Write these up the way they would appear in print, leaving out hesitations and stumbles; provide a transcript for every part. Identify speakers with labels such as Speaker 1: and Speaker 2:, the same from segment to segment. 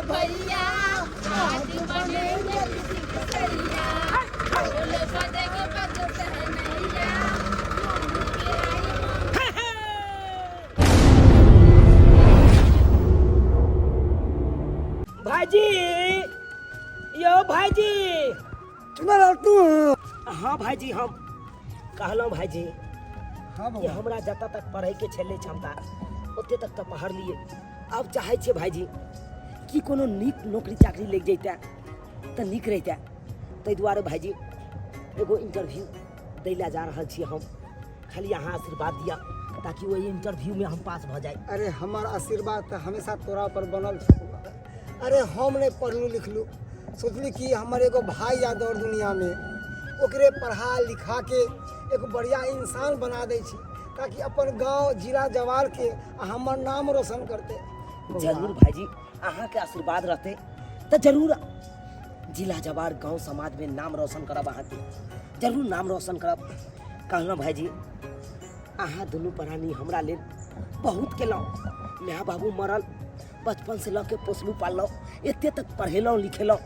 Speaker 1: भैया आज बनेंगे सरिया बोले बजेंगे बजते नैया
Speaker 2: भाईजी यो भाईजी
Speaker 3: तुम्हारा तू
Speaker 2: हाँ भाईजी हम कहलो भाईजी
Speaker 3: हाँ
Speaker 2: कि हमरा जतऽ तक पढ़े के छले क्षमता ओते तक तो पढ़ लिए अब चाहे छे भाईजी कि कोनो नीक नौकरी चाकरी लग जैता तो नीक रहता ताहि दुआरे भाईजी एगो इंटरव्यू दैला जा रहल छी हम खाली अहाँ आशीर्वाद दिया ताकि वो इंटरव्यू में हम पास भ जाए।
Speaker 3: अरे हमार आशीर्वाद तो हमेशा तोरा पर बनल छौ। अरे हम नहीं पढ़लू लिखलू सोचली कि हमार एगो भाई या दौर दुनिया में ओकरे पढ़ा लिखा के एक बढ़िया इंसान बना दे छी ताकि अपन गांव जिला जवार के हमार नाम रोशन करते।
Speaker 2: जरूर भाईजी अहाँ के आशीर्वाद रहते तो जरूर जिला जवार गांव समाज में नाम रोशन करब अहाँ के जरूर नाम रोशन करब। कहलहुँ भाईजी अहाँ दुनू प्राणी हमरा लेल बहुत केलहुँ माय बाबू मरल बचपन से लऽ के पोसलू पाललहुँ एते तक पढ़ेलहुँ लिखेलहुँ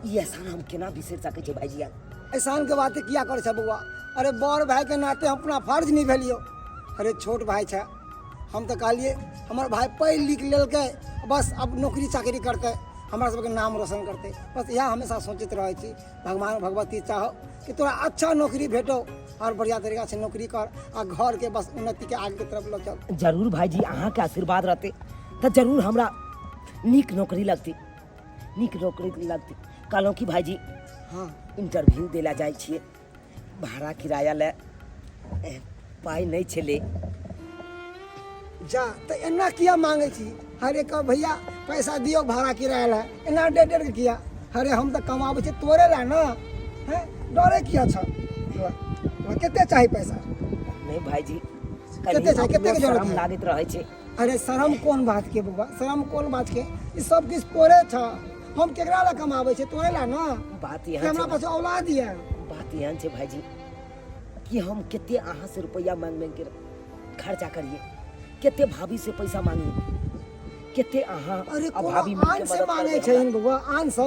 Speaker 2: ई एहसान हम केना बिसरि सकै छी भाईजी।
Speaker 3: एहसान के बातें किया करे छे बउआ। अरे बड़ भाई के नाते हम अपना फर्ज निभेलियो। अरे छोट भाई छे हम तो कहलिए हमार भाई पढ़ लिख लेलकै बस अब नौकरी चाकरी करते हमारा सबके नाम रोशन करते बस यह हमेशा सोचते रहे छी भगवान भगवती चाहो कि तोरा अच्छा नौकरी भेटो और बढ़िया तरीका से नौकरी कर और घर के बस उन्नति के आगे की तरफ लो चल।
Speaker 2: जरूर भाईजी अहाँ के आशीर्वाद रहते तो जरूर हमरा नीक नौकरी लगती कहलहुँ कि भाईजी
Speaker 3: हाँ
Speaker 2: इंटरव्यू देला जाइ छियै भाड़ा किराया ले पाई नहीं छले
Speaker 3: जा तो एना किया मांगे छी अरे कह भैया पैसा दियो भाड़ा किराया ला एना डेढ़ किया अरे हम तो कमाबे छी तोरे ला ना है डरे किया छ केते चाहिए पैसा
Speaker 2: नहीं भाईजी
Speaker 3: केते चाहिए केते के जरूरत
Speaker 2: शर्म लागत रहे छे।
Speaker 3: अरे शर्म कौन बात के बुआ शर्म कौन बात के ई सब किस तोरे छ हम केकरा ला कमाबे छी तोरे ला ना
Speaker 2: बात
Speaker 3: हमरा
Speaker 2: यहाँ
Speaker 3: पास औलाद है।
Speaker 2: बात यहाँ छे भाईजी कि हम केते अहाँ से रुपया मांग मांग के खर्चा करिए केते भाभी से पैसा मांगिए केते अहाँ
Speaker 3: अरे
Speaker 2: भाभी
Speaker 3: आन से मांगे छै बुआ आन से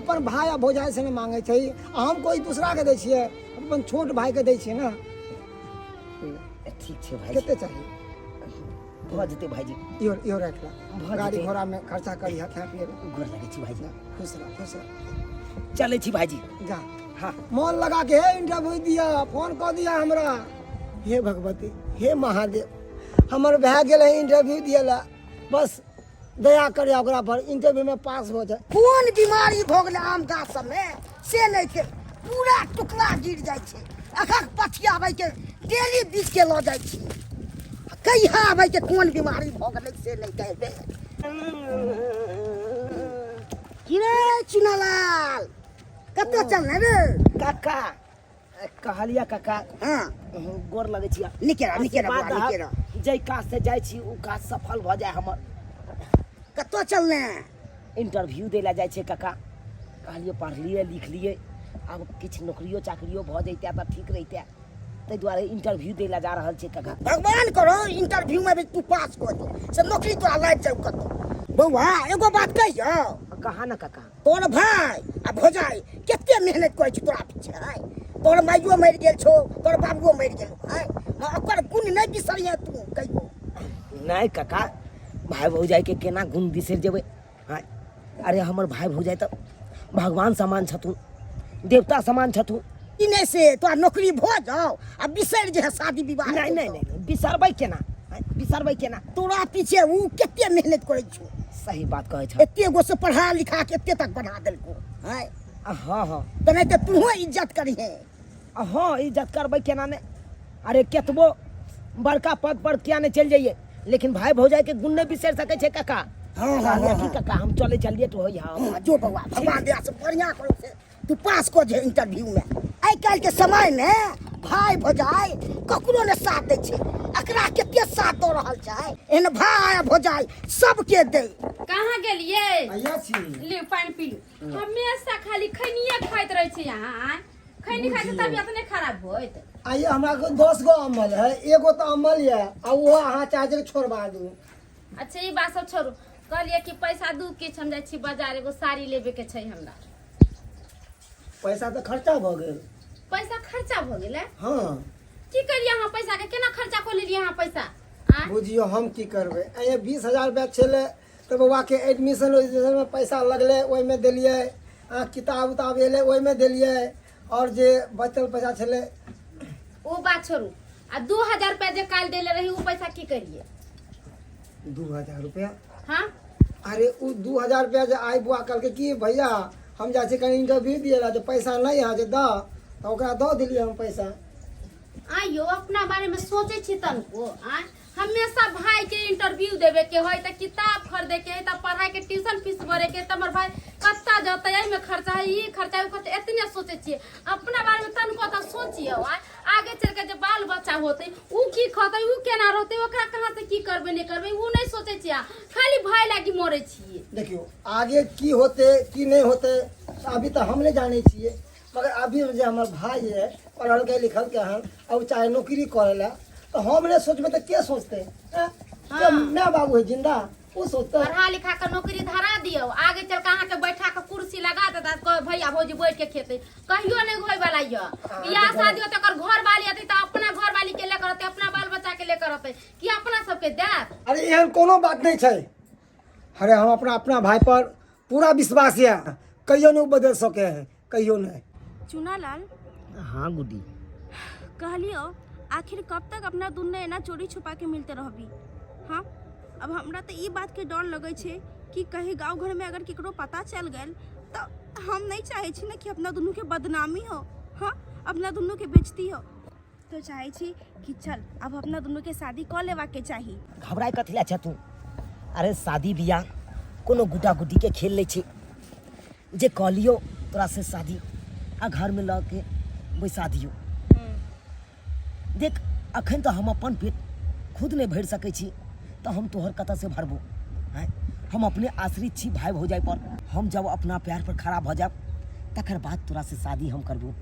Speaker 3: अपन भाई आ भौजाई से नहीं मांगे छै हम कोई दूसरा के दै छियै अपन छोट भाई के दै छियै ना।
Speaker 2: ठीक छे भाई
Speaker 3: केते चाहिए
Speaker 2: भऽ जेते भाईजी
Speaker 3: यो रखला गाड़ी घोड़ा में खर्चा करी है खाए पिए
Speaker 2: गोर लगे छी भाईजी
Speaker 3: खुश रह
Speaker 2: चले छी भाईजी
Speaker 3: जा
Speaker 2: हाँ
Speaker 3: मन लगा के हे इंटरव्यू दिया फोन कर दिया हमरा हे भगवती हे महादेव हमर भए गेल है इंटरव्यू दियला बस दया करे ओकरा पर इंटरव्यू में पास हो जाए।
Speaker 4: कौन बीमारी भ गेलै आम गाछ सब में से नहीं के पूरा टुकड़ा गिर जाय छै अखक पथिया आबै के डेली बीच के ल जाय छी कहिया आबै के कौन बीमारी भ गेलै से नहीं कहबे कि रे चुनालाल कते चलने रे
Speaker 2: काका कहलिया काका
Speaker 4: हां
Speaker 2: गोर लगे छी
Speaker 4: निकेरा
Speaker 2: जय काज से जाय छी उ काज सफल भ जाय हमर
Speaker 4: कतो चलने
Speaker 2: इंटरव्यू देला जाय छे काका कहलिए पढ़लिए लिखलिए अब किछ नौकरियो चाकरियो भ जैते त ठीक रहते ताहि दुआरे इंटरव्यू देला जा रहल छे काका।
Speaker 4: भगवान करो इंटरव्यू में भी तू पास कर दे से नौकरी तोरा लाग जाऊ कतो बउआ एगो बात कहियो
Speaker 2: कहा ना काका
Speaker 4: तोर भाई आ भौजाई केते मेहनत करे छ तोरा पीछे तोर माइयो मर गेल छो तोर बाबुओ मर गेल है ओकर गुण नहीं बिसरिए तू कहियो
Speaker 2: नहीं काका भाई भौजाई के केना गुण बिसर जेबे हाँ अरे हमर भाई भौजाई तो भगवान समान छथुन देवता समान छथुन
Speaker 4: इने से तोरा नौकरी भ जाओ आ बिसर जे शादी विवाह
Speaker 2: नहीं बिसरबै केना
Speaker 4: तोरा पीछे उ केते मेहनत करे छ
Speaker 2: सही बात कहे छ
Speaker 4: एते गो से पढ़ा लिखा के एते तक बना देलको है
Speaker 2: हाँ
Speaker 4: त नहीं त तू इज्जत करी है
Speaker 2: हाँ इज्जत करबै केना ने अरे केतबो बड़का पद पर क्या ने चल जाइए लेकिन भाई भौजाई के गुण नहीं बिसर सके छे काका। हाँ काका हम चलिए तो होई हां
Speaker 4: जो बउआ भगवान दया से बढ़िया करो से तू पास को जे इंटरव्यू में आई काल के समय में भाई भौजाई ककरो ने साथ दे छे एकरा केते साथ दो रहल छै एन भाई भौजाई सबके दे
Speaker 1: कहाँ गेलिए
Speaker 3: आया छी
Speaker 1: ले पानी पी लू हमेशा खाली खैनिए खाइत रहे छी यहाँ खैनी खाइ से तबियत नहीं खराब होइत
Speaker 3: आइए हमरा को 10 गो अम्मल है एगो तो अम्मल है आ वो अहाँ चाहे जे छोड़वा दू
Speaker 1: अच्छा ये बात सब छोड़ू कहलिए कि पैसा दू किछ हम जाइ छी बाजार एगो साड़ी लेबे के छै हमरा।
Speaker 3: पैसा तो खर्चा भ गेल।
Speaker 1: पैसा खर्चा भ गेलै?
Speaker 3: हाँ
Speaker 1: की करिए अहाँ पैसा के केना खर्चा कर लेलिए अहाँ पैसा? आ
Speaker 3: बुझियो हम की करबे। ये 20,000 रुपया छले तो बउआ के एडमिशन में पैसा लगले ओइ में देलिए, किताब उताब एले ओइ में देलिए, और जे बचल पैसा छले
Speaker 1: ओ बात छोड़ू। आ 2000 रुपया जे काल देले रही उ पैसा की करिए?
Speaker 3: 2000 रुपया?
Speaker 1: हाँ
Speaker 3: अरे उ 2000 रुपया जे आई बुआ कहलके कि भैया हम जा छी कहीं इंटरव्यू दिएला, जो पैसा नहीं है जे द, तो ओकरा दो दिलिए हम पैसा।
Speaker 1: आइयो अपना बारे में सोचे छी तनको। हमेशा भाई के इंटरव्यू देवे के होय त किताब खरीदे के त पढ़ाई के ट्यूशन फीस भरे के त हमर भाई कत्ता जतै एहि में खर्चा है, ई खर्चा उ खर्चा एतने सोचे छी। अपना बारे में तनको त सोचियो। आगे चल के जे बाल बच्चा होते उ की खतै, उ केना रहतै, ओकरा कहां से की करबे नहीं करबे उ नहीं सोचे छी। खाली भाई लागी मरे छी।
Speaker 3: देखियो आगे की होते की नहीं होते अभी तो हम नहीं जाने छिए, मगर अभी जो हमार भाई है पढ़ल के लिखल के हन, अब चाहे नौकरी करेला तो हम नहीं सोचबे तो के सोचते? हाँ। मैं बाबू है जिंदा वो सोचते।
Speaker 1: पढ़ा लिखा के नौकरी धरा दियो, आगे चल के अहाँ के बैठा के कुर्सी लगा देता कह भैया भौजी बैठ के खेते, कहियो नहीं होय वाला ये। बियाह शादी होते कर घर वाली आती तो अपना घर वाली के लेकर रहते, अपना बाल बच्चा के लेकर रहते कि अपना सबके देत?
Speaker 3: अरे एहन कोनो बात नहीं है। अरे हम अपना भाई पर पूरा विश्वास है, कहियो नहीं बदल सके हैं, कहियो नहीं।
Speaker 5: चुनालाल,
Speaker 2: हाँ गुड्डी,
Speaker 5: कहलियो आखिर कब तक अपना दुन्ने एना चोरी छुपा के मिलते रहबी? हाँ, अब हमरा तो ई बात के डर लगे छे कि कहीं गांव घर में अगर केकरो पता चल गए तो हम नहीं चाहे छी ना कि अपना दुनू के बदनामी हो, हाँ, अपना दुनू के बेइज्जती हो। तो चाहे छी कि चल अब अपना दुनू के शादी कर लेवा के चाहिए।
Speaker 2: घबराए कथी ला तू? अरे शादी बियाह कोनो गुड्डा गुड्डी के खेल ले छे, जे कहलियो तोरा से शादी आ घर में ला के बैसा दियो। देख अखन तो हम अपन पेट खुद नहीं भर सके छी, तो हम तोहर कतऽ से भरबो? हैं, हम अपने आश्रित छी भाई भौजाई पर। हम जब अपना पैर पर खड़ा भ जाब तकर बाद तोरा से शादी हम करबो।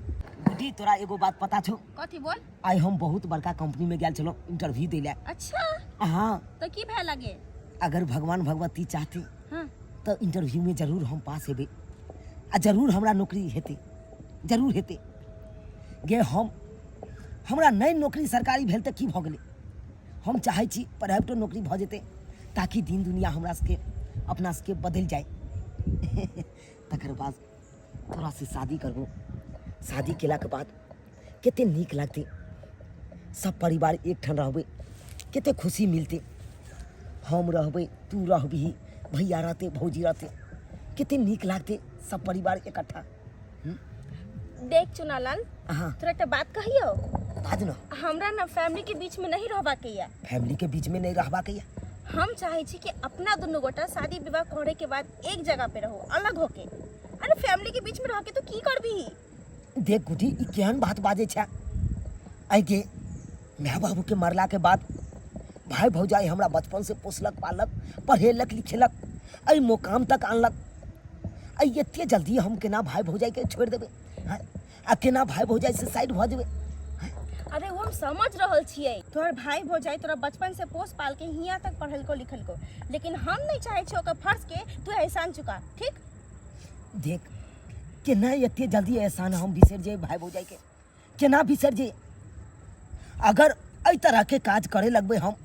Speaker 2: गुड्डी तोरा एगो बात पता छो?
Speaker 5: कथी बोल?
Speaker 2: आई हम बहुत बड़का कंपनी में गेल चलो इंटरव्यू दे ले।
Speaker 5: अच्छा,
Speaker 2: हाँ,
Speaker 5: तो की भय लगे?
Speaker 2: अगर भगवान भगवती चाहते
Speaker 5: हाँ,
Speaker 2: तो इंटरव्यू में जरूर हम पास हेबे आ जरूर हमरा नौकरी हेते, जरूर हेते। गे हमरा नई नौकरी सरकारी भेल तऽ की भऽ गेलै? हम चाहै छी प्राइवेटो नौकरी भऽ जेतै ताकि दिन दुनिया हमरा सबके अपना सबके बदलि जाए। तकर बाद तोरा से शादी करबो। शादी केलाके बाद कते नीक लागतै, सब परिवार एक ठान रहबै, कते खुशी मिलतै। हम रहबै, तू रहबिही, भैया रहते, भौजी रहते, कते नीक लागतै सब परिवार इकट्ठा।
Speaker 5: देख चुनालाल,
Speaker 2: हाँ,
Speaker 5: तोरा एक बात कहियो,
Speaker 2: बाज न।
Speaker 5: हमरा ना फैमिली के बीच में नहीं रहबा के या।
Speaker 2: फैमिली के बीच में नहीं रहबा के या?
Speaker 5: हम चाहे छी कि अपना दोनों गोटा शादी विवाह करे के बाद एक जगह पे रहो, अलग होके। अरे फैमिली के बीच में रह के तो की करबी?
Speaker 2: देख गुड्डी, ई केहन बात बाजे छा? आई के माय बाबू के मरला के बाद भाई भौजाई हमरा बचपन से पोसलक पालक, पढ़ेलक लिखेलक, आई मुकाम तक आनलक। आई एते जल्दी हम केना भाई भौजाई के छोड़ देबे? हाँ? आ केना भाई भौजाई से साइड भ जेबे?
Speaker 5: अरे वो हम समझ रहल छिए, तोहर भाई भौजाई तोरा बचपन से पोस पाल के हियां तक पढ़ल लिखल को, लेकिन हम नहीं चाहे छी ओकर फर्ज के तू एहसान चुका, ठीक?
Speaker 2: देख केना एते जल्दी एहसान हम बिसर जे भाई भौजाई के? केना बिसर जे? अगर एहि तरह के काज करे लगबे हम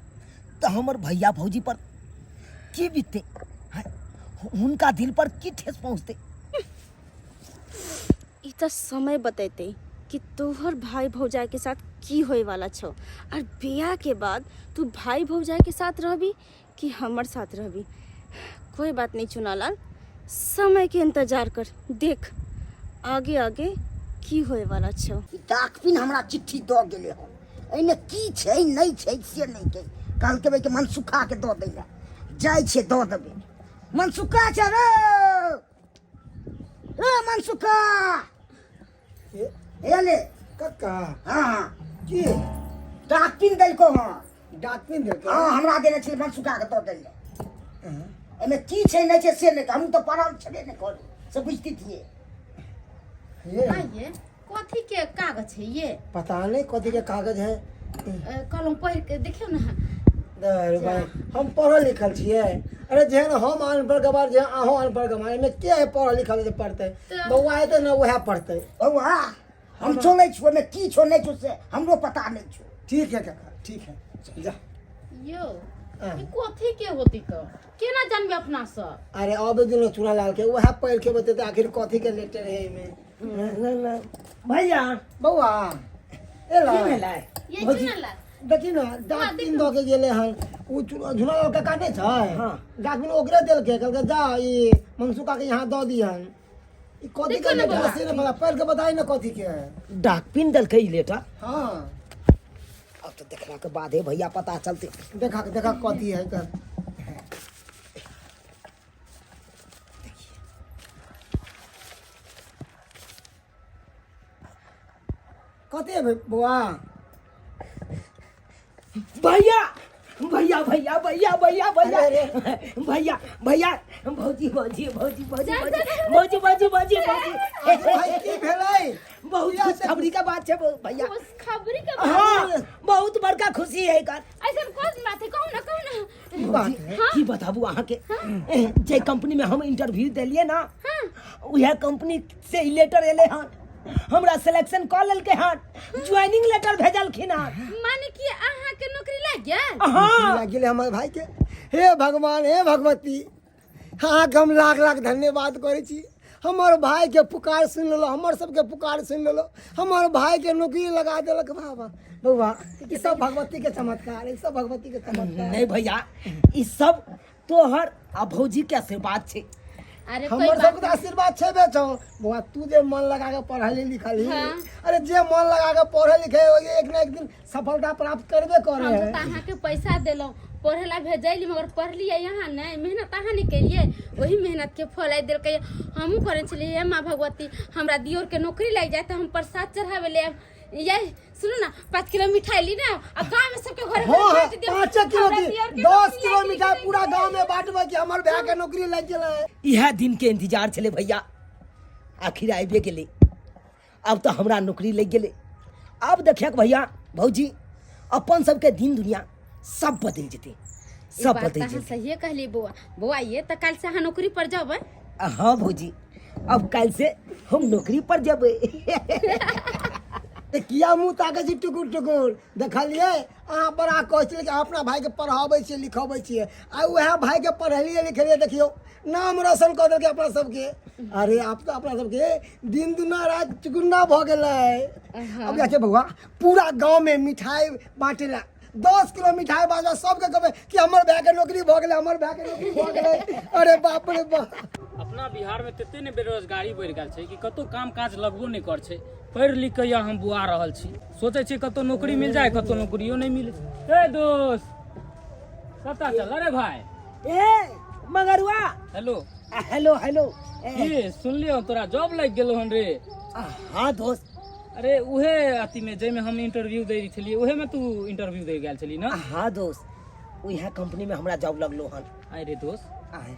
Speaker 2: तो हमर भैया भौजी पर की बीतते? हाँ? उनका दिल पर की ठेस पहुँचते?
Speaker 5: ई तो समय बतेते कि तोहर भाई भौजाई के साथ की होए वाला छो, और बियाह के बाद तू भाई भौजाई के साथ रहबी कि हमर साथ रहबी। कोई बात नहीं चुनालाल, समय के इंतजार कर, देख आगे आगे की होए वाला छो।
Speaker 4: डाकपिन हमरा चिट्ठी दऽ गेले हो, एने की छै नहीं छै से नहीं के कहल के के मनसुखा के दऽ दै ले जाय छै, दऽ देबे। मनसुखा छै रे मनसुखा, एले
Speaker 3: कक्का
Speaker 4: हाँ
Speaker 3: की
Speaker 4: डाकपिन देलको हाँ,
Speaker 3: डाकपिन देलकै?
Speaker 4: हाँ हमरा देने छै, मनसुखा के दऽ दै ले। एमे की छै नहीं छै से नहीं, हम तो पढ़ल छबे नहीं करू, से बुझती थिए।
Speaker 3: ये
Speaker 1: ये कथी के कागज है ये?
Speaker 3: पता नहीं कथी के कागज है।
Speaker 1: कलम पढ़ के देखियो ना।
Speaker 3: अरे भाई हम पढ़ल लिखल छिए। अरे जेहन हम अनपढ़ गवार जे अहो अनपढ़ गवार में के है पढ़ल लिखल जे पढ़ते बउआ हेतै ना वह पढ़ते।
Speaker 4: बउआ हम छोड़ै छु में की छोड़ै छु से हमरो पता नहीं छु।
Speaker 3: ठीक है काका ठीक है चल जा।
Speaker 1: यो ई कथी के होती तो केना जानबे अपना सब?
Speaker 3: अरे अब दिन चूड़ा लाल के वह पढ़ के बतेते आखिर कथी के लेटर है में।
Speaker 2: भैया
Speaker 3: बउआ ए ला
Speaker 2: की भेलै?
Speaker 1: ये चुनला
Speaker 3: देखी ना डाक दिन दो के गेले हन उ झुना लाल के काटे छै।
Speaker 2: हां
Speaker 3: डाक दिन ओकरे देल के कहल के जा ई मनसुका के यहां दो दिहन। ई कथी के लेटर से ना पढ़ के बताई ना कथी के है।
Speaker 2: डाक पिन देलकै ई लेटर।
Speaker 3: हां
Speaker 2: अब तो देखला के बाद है भैया पता चलते।
Speaker 3: देखा कथी है कर। कथी है बुआ?
Speaker 2: भैया भैया भैया भैया भैया भैया
Speaker 3: अरे,
Speaker 2: भैया भैया भौजी भौजी भौजी भौजी भौजी भौजी भौजी
Speaker 3: भाई की भेलै?
Speaker 2: बहुत खुशखबरी का बात है भैया।
Speaker 1: उस खबरी के
Speaker 2: हाँ बहुत बड़का खुशी है कर।
Speaker 1: ऐसे कौन बात है कहू ना
Speaker 3: बात है
Speaker 2: की बताबू अहाँ के जे कंपनी में हम इंटरव्यू देलिए ना वह कंपनी से ही लेटर एले हन हमरा सिलेक्शन कऽ लेलकै हन ज्वाइनिंग लेटर भेजलखिन हन।
Speaker 1: माने कि अहाँ के नौकरी लग गेल?
Speaker 2: हाँ
Speaker 3: लग गेले हमर भाई के। हे भगवान हे भगवती हाँ हम लाख लाख धन्यवाद करै छी। हमर भाई के पुकार सुन लेलो हमर सबके पुकार सुन लेलो हमर भाई के नौकरी लगा देलक। बाबा बउआ ई सब भगवती के चमत्कार, ई सब भगवती के चमत्कार।
Speaker 2: नहीं भैया ई सब तोहर आ भौजी के आशीर्वाद छै।
Speaker 1: अरे कोई
Speaker 3: हमर
Speaker 1: बात
Speaker 3: सबके आशीर्वाद छेबे छौ। बुआ तू जे मन लगा के पढ़ली लिखली अरे जे मन लगा के पढ़े लिखे एक ना एक दिन सफलता प्राप्त करबे करे
Speaker 1: हम
Speaker 3: है।
Speaker 1: तो अहाँ के पैसा देलो पढ़े ला भेजली मगर पढ़लिए यहाँ नहीं मेहनत अहाँ नहीं केलिए वही मेहनत के फल आई दिलकै। हमहूँ करे छलिए हे माँ भगवती हमरा दियोर के नौकरी लग जाए तो हम प्रसाद चढ़ावे ले ये सुनो ना 5 किलो मिठाई ली ना और गांव में सबके घरे
Speaker 3: हाँ
Speaker 1: बांट दियो।
Speaker 3: 5 किलो
Speaker 1: हमरा
Speaker 3: की
Speaker 1: दियोर के
Speaker 3: 10
Speaker 1: नौकरी
Speaker 3: किलो
Speaker 1: लग
Speaker 3: मिठाई
Speaker 1: गेलै।
Speaker 3: पूरा गांव में बांटबे कि हमर भाई के नौकरी लग गेलै।
Speaker 2: यह दिन के इंतजार छले भैया आखिर आबे गेले। अब तो हमरा नौकरी लग गेले। अब देखिए भैया भौजी अपन सबके दिन दुनिया सब बदल जेते
Speaker 1: ई
Speaker 2: सब
Speaker 1: बात
Speaker 2: बदल
Speaker 1: अहाँ
Speaker 2: जेते।
Speaker 1: सही कहली बुआ बुआ ये तो कल से अहाँ नौकरी पर जाबे।
Speaker 2: हाँ भौजी अब कल से हम नौकरी पर जेबै।
Speaker 3: किया मुंह ताके छी टुकुर टुकुर देखलिए अहाँ बड़ा कहै छलिए कि अपना भाई के पढ़ाबै छियै लिखबै छियै आ वएह भाई के पढ़लिए लिखलिए देखियो नाम रोशन कऽ देलकै अपना सबके। अरे आप तो अपना सबके दिन दुना रात चुगुन्ना भऽ गेलै। अब जाके बउआ पूरा गांव में मिठाई बांटे ला 10 किलो मिठाई बाजा सबके कहबै कि हमर भाई के नौकरी भऽ गेलै हमर भाई के नौकरी भऽ गेलै। अरे बाप रे बाप
Speaker 6: अपना बिहार में तते ने बेरोजगारी बढ़ि गेल छै कि कतौ काम काज लगबो नहीं कर छै। पढ़ लिख के या हम बुआ रहल छी सोचे छी कतौ नौकरी मिल जाए कतौ नौकरियो नहीं मिले। ए दोस्त पता चल अरे भाई
Speaker 2: ए मगरुआ
Speaker 6: हेलो
Speaker 2: हेलो हेलो
Speaker 6: ये सुन लियो तोरा जॉब लग गेलो हन रे।
Speaker 2: हाँ दोस्त
Speaker 6: अरे उहे अथी में जे में हम इंटरव्यू दे रही थी उहे में तू इंटरव्यू दे गेल छली ना।
Speaker 2: हाँ दोस्त वह कंपनी में हमरा जॉब लगलो हन।
Speaker 6: अरे दोस्त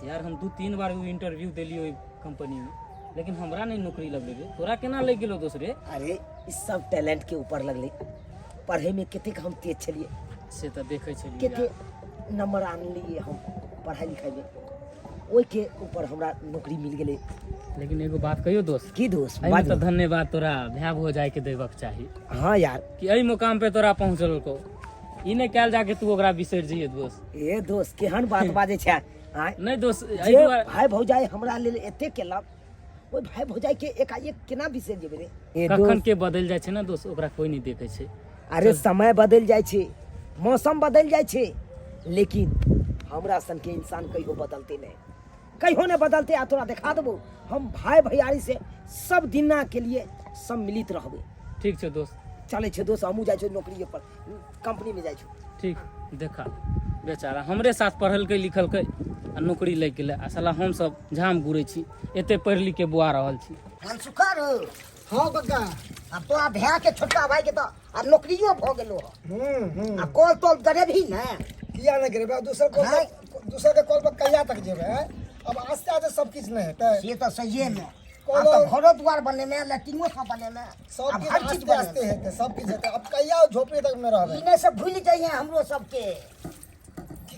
Speaker 6: यार हम 2-3 बार इंटरव्यू देलियो ओइ कंपनी में लेकिन हमरा नहीं नौकरी लगले रे। तोरा केना लग गेलो दोस्त रे?
Speaker 2: अरे इस सब टैलेंट के ऊपर लगले पढ़े में केते हम तेज छलिए
Speaker 6: से तो देखे छली
Speaker 2: केते नंबर आनलिए हम पढ़ाई लिखाई में ओइ के ऊपर हमरा नौकरी मिल गेले।
Speaker 6: लेकिन एगो बात कहियो दोस्त
Speaker 2: की दोस्त
Speaker 6: एहिमे
Speaker 2: बात
Speaker 6: तो धन्यवाद तोरा भाय हो जाए के देबक चाही
Speaker 2: हाँ यार
Speaker 6: कि एहि मुकाम पे तोरा पहुंचल को ई नहीं कैल जाके तू ओकरा बिसर जइए दोस्त।
Speaker 2: ए दोस्त केहन बात बाजे छै आय
Speaker 6: नहीं दोस्त एहि
Speaker 2: जे
Speaker 6: दुआरे
Speaker 2: भाई भौजाई हमरा लेल एते केलक ओइ भाई भौजाई के एकाएक केना बिसर जेबै रे। ए
Speaker 6: कखन
Speaker 2: दोस्त
Speaker 6: के बदल जाए छै ना दोस्त ओकरा कोई नहीं देखे छै।
Speaker 2: अरे समय बदल जाए छै मौसम बदल जाए छै लेकिन हमरा सन के इंसान कहियो बदलते नहीं कहियो नहीं बदलते। आ तोरा दिखा देबो हम भाई भैयारी से सब दिना के लिए सम्मिलित रहबै।
Speaker 6: ठीक छै दोस्त
Speaker 2: चले छै दोस्त हमहूँ जाइ छै नौकरी पर कंपनी में जाइ छै।
Speaker 6: ठीक देखा बेचारा हमरे साथ पढ़लकै लिखलकै आ नौकरी लग गेलै आ साला हम सब झाम घुरै छी एते पढ़ि लिख के बुआ रहल छी।
Speaker 4: मनसुखा रो
Speaker 3: हाँ काका
Speaker 4: अब तो आ भाई के छोटका भाई के तो आ नौकरियो भ गेलो आ कॉल तोल करे भी ना
Speaker 3: किया नहीं करेबे दूसर के कॉल पर कहिया तक जेबे। अब आस्ते आस्ते सब किछ नहीं हेतै
Speaker 4: ये तो सही में
Speaker 3: कॉल
Speaker 4: अब तो घरो द्वार बने में लैट्रिनो सब बने में
Speaker 3: सब
Speaker 4: अब
Speaker 3: किछ
Speaker 4: हर चीज
Speaker 3: आस्ते आस्ते
Speaker 4: बने
Speaker 3: हेतै सब किछ हेतै। अब कहिया झोपड़ी तक में रहबै।
Speaker 4: इने से भूल जाइए हमरो सबके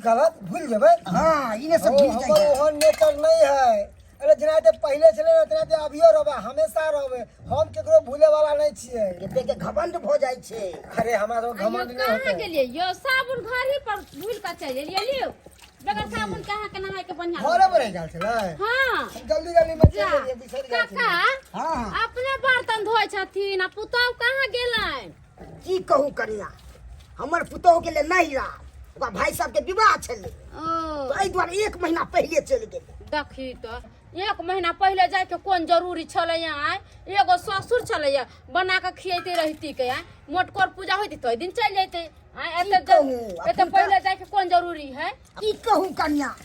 Speaker 3: गलत भूल जेबै
Speaker 4: हाँ इन्हें सब
Speaker 3: ओ,
Speaker 4: भूल
Speaker 3: हमर
Speaker 4: जाइए
Speaker 3: ओहन नेचर नहीं है। अरे जेनाते पहले छले ना तेनाते अभियो रहबे, हमेशा रहबे। हम केकरो भूले वाला नहीं छियै।
Speaker 4: एते के घमंड भ जाय छे।
Speaker 3: अरे हमरा तो घमंड नहीं
Speaker 1: कहाँ
Speaker 3: होते।
Speaker 1: गेलियै यो साबुन घर ही पर भूल कर चल गेलियै लियो बगैर साबुन कहाँ के नहाय के बढ़िया
Speaker 3: घरे पर रह गेल छलै।
Speaker 1: हाँ
Speaker 3: जल्दी जल्दी में
Speaker 1: जा
Speaker 3: चल गेलियै, बिसरि गेल
Speaker 1: काका
Speaker 3: छलियै।
Speaker 4: हाँ
Speaker 1: अपने बर्तन धोय छथिन आ पुतौह कहाँ गेलैन
Speaker 4: की कहू कनिया हमर पुतोह के ले नहीं रहा ओकरा भाई साहब के विवाह छले
Speaker 1: ओ
Speaker 4: तो एहि दुआरे 1 महीना पहले चल गेले।
Speaker 1: देखी तो 1 महीना पहले जाए के कौन जरूरी छलै आय एगो ससुर छलै बना के खियैते रहती के आय मोटकोर पूजा होती तो दिन चल जैते आय
Speaker 4: की कहूं,
Speaker 1: एते पहले जाए के कौन जरूरी है
Speaker 4: की कहू कनिया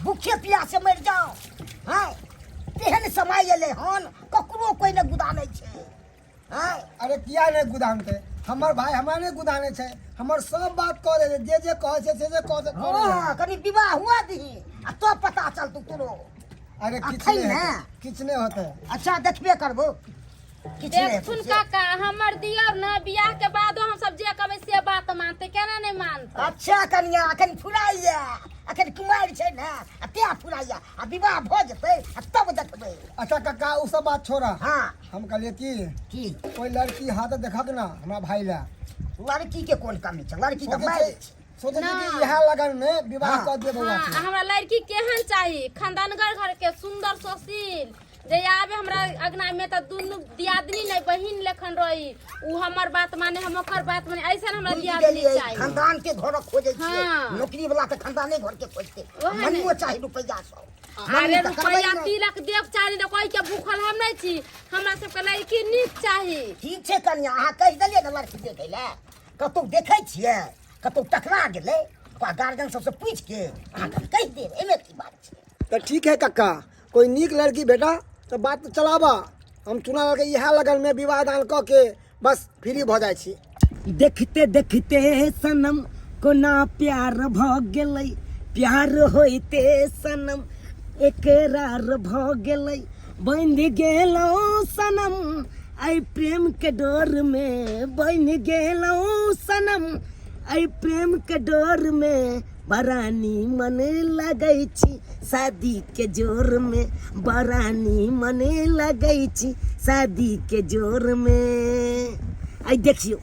Speaker 4: भूखे प्यासे मर जाओ हाँ तेहन समय एले हन ककरो कोई ने गुदानै छै हाँ
Speaker 3: अरे किया नहीं गुदानते? हमर भाई हमरा नहीं गुदाने छै। हमर सब बात कह दे, जे कहे छै से कह दे।
Speaker 4: हाँ कनी विवाह हुआ दी आ तो पता चल तू तोरो।
Speaker 3: अरे किछ
Speaker 4: अखन
Speaker 3: नहीं
Speaker 4: ने?
Speaker 3: होते, किछ नहीं होते।
Speaker 4: अच्छा देखबे करबो किछ
Speaker 1: देख
Speaker 4: नहीं
Speaker 1: सुन
Speaker 4: होतै।
Speaker 1: काका हमर दियर न बियाह के बादो हम सब जे कहबै से बात मानते केना नहीं मानते
Speaker 4: अच्छा कनिया अखन फुराइया अखन कुमार छै ने आ ते फुराइया आ विवाह भ जेतै आ तब देखबै।
Speaker 3: अच्छा काका उ सब बात छोड़ा।
Speaker 4: हाँ
Speaker 3: हम कहलिए
Speaker 4: की
Speaker 3: कोई लड़की हाथ देखक ना हमरा भाई ला।
Speaker 4: लड़की के कोन कमी छै लड़की के
Speaker 3: सोचे
Speaker 4: मारि
Speaker 3: छै सोचे छै कि इहा लगन में विवाह
Speaker 4: हाँ।
Speaker 3: कर दे बउआ
Speaker 1: हाँ,
Speaker 3: के।
Speaker 1: हमरा लड़की केहन चाही खानदानगर घर के सुंदर सुशील जे आवे हमरा अगना में त दुनु दियादनी नहीं बहिन लेखन रही उ हमर बात माने हम ओकर बात माने ऐसन हमरा
Speaker 4: बुझि
Speaker 1: दियादनी
Speaker 4: गेलियै,
Speaker 1: चाही
Speaker 4: खानदान के घर खोजे छियै
Speaker 1: हाँ।
Speaker 4: नौकरी वाला त खानदाने घर के खोजते
Speaker 1: ओहे ने।
Speaker 4: मनियो चाही रुपैया सब
Speaker 1: अरे
Speaker 4: मनी त करबै
Speaker 1: रुपया
Speaker 4: नहि।
Speaker 1: तिलक देव चाही त कोई के भूखल हम नहीं छी हमरा सबके लड़की नीक चाही
Speaker 4: ठीक छै कनिया अहाँ कहि देलियै ने लड़की देखै लए कतौ देखै छियै कतौ टकरा गेलै ओकरा गार्जियन सबसे पूछि के अहाँ कहि देब एमे की बात छै।
Speaker 3: तो ठीक है काका, कोई नीक लड़की बेटा तो बात चलाबा। हम चुना लगे इहा लगन में विवाह दान क के बस फ्री भ जाय छी।
Speaker 2: देखते देखते सनम को ना प्यार भ गेलै, प्यार होइते सनम एकरार भ गेलै, बंध गेलौ सनम आई प्रेम के डोर में, बंध गेलौ सनम आई प्रेम के डोर में, बरानी मन लगै छी शादी के जोर में, बरानी मन लगै छी शादी के जोर में। आई देखियो